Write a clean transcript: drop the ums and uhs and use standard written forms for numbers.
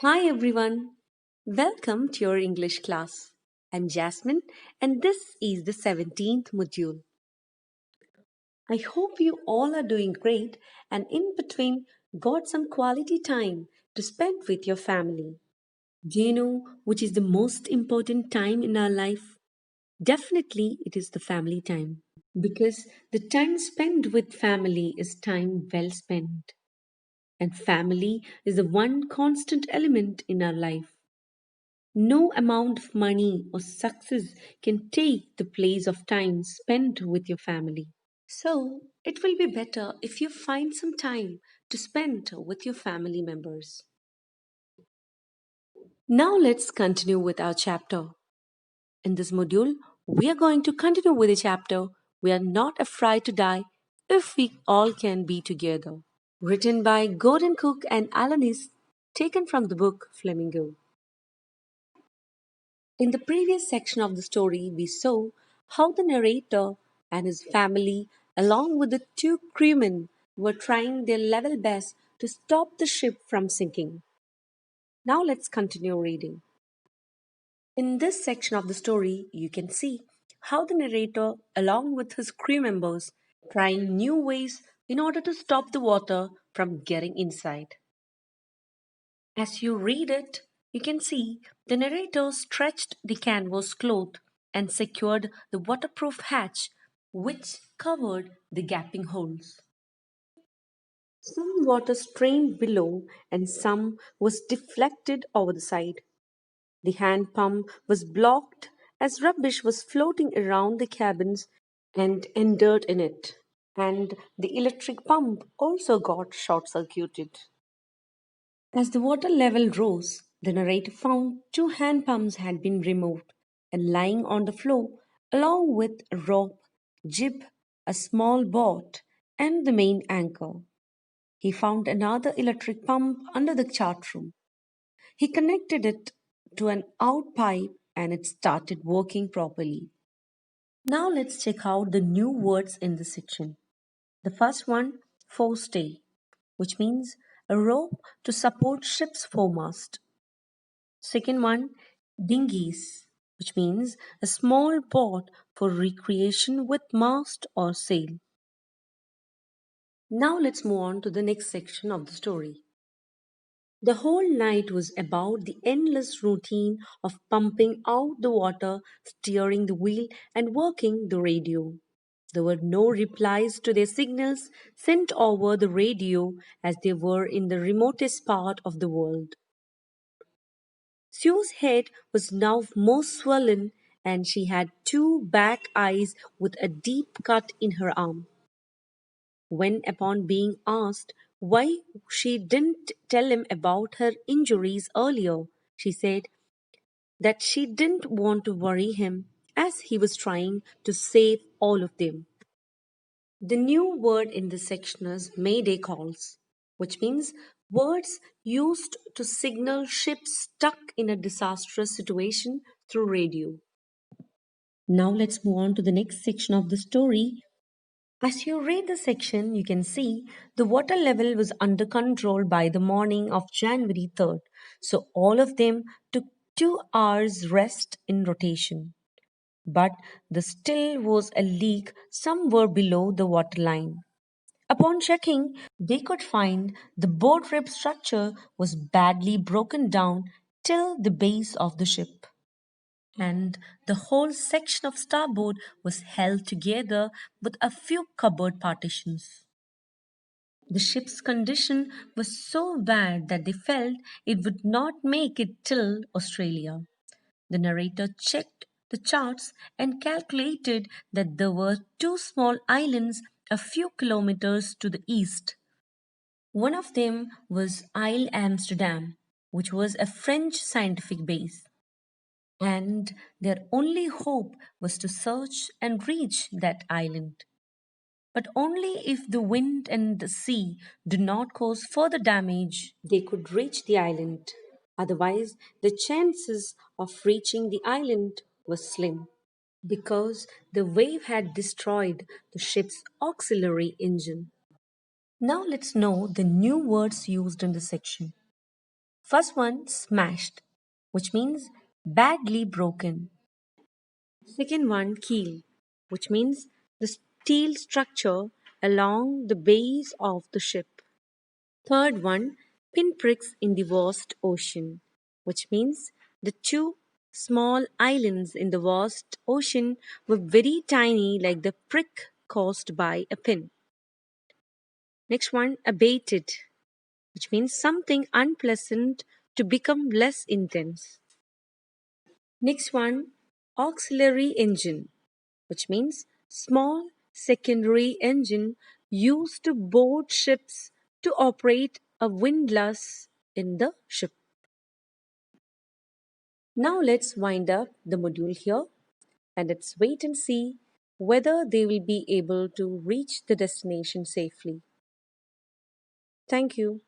Hi everyone, welcome to your English class. I'm Jasmine and this is the 17th module. I hope you all are doing great and in between got some quality time to spend with your family. Do you know which is the most important time in our life? Definitely it is the family time because the time spent with family is time well spent and family is the one constant element in our life. No amount of money or success can take the place of time spent with your family. So, it will be better if you find some time to spend with your family members. Now, let's continue with our chapter. In this module, we are going to continue with the chapter We Are Not Afraid to Die If We All Can Be Together. Written by Gordon Cook and Alanis, taken from the book Flamingo. In the previous section of the story, we saw how the narrator and his family, along with the two crewmen, were trying their level best to stop the ship from sinking. Now let's continue reading. In this section of the story, you can see how the narrator, along with his crew members, trying new ways in order to stop the water from getting inside. As you read it, you can see the narrator stretched the canvas cloth and secured the waterproof hatch which covered the gaping holes. Some water strained below and some was deflected over the side. The hand pump was blocked as rubbish was floating around the cabins and entered in it. And the electric pump also got short circuited. As the water level rose, the narrator found two hand pumps had been removed and lying on the floor, along with a rope, jib, a small boat, and the main anchor. He found another electric pump under the chart room. He connected it to an out pipe and it started working properly. Now let's check out the new words in this section. The first one, forestay, which means a rope to support ship's foremast. Second one, dinghies, which means a small boat for recreation with mast or sail. Now let's move on to the next section of the story. The whole night was about the endless routine of pumping out the water, steering the wheel, and working the radio. There were no replies to their signals sent over the radio as they were in the remotest part of the world. Sue's head was now more swollen, and she had two back eyes with a deep cut in her arm. When, upon being asked why she didn't tell him about her injuries earlier, she said that she didn't want to worry him as he was trying to save all of them. The new word in this section is Mayday calls, which means words used to signal ships stuck in a disastrous situation through radio. Now let's move on to the next section of the story. As you read the section, you can see the water level was under control by the morning of January 3rd, so all of them took 2 hours rest in rotation. But there still was a leak somewhere below the waterline. Upon checking, they could find the boat rib structure was badly broken down till the base of the ship, and the whole section of starboard was held together with a few cupboard partitions. The ship's condition was so bad that they felt it would not make it till Australia. The narrator checked the charts and calculated that there were two small islands a few kilometers to the east. One of them was Isle Amsterdam, which was a French scientific base, and their only hope was to search and reach that island. But only if the wind and the sea did not cause further damage they could reach the island. Otherwise, the chances of reaching the island were slim because the wave had destroyed the ship's auxiliary engine. Now let's know the new words used in the section. First one, smashed, which means badly broken. Second one, keel, which means the steel structure along the base of the ship. Third one, pinpricks in the vast ocean, which means the two small islands in the vast ocean were very tiny, like the prick caused by a pin. Next one, abated, which means something unpleasant to become less intense. Next one, auxiliary engine, which means small secondary engine used to board ships to operate a windlass in the ship. Now let's wind up the module here and let's wait and see whether they will be able to reach the destination safely. Thank you.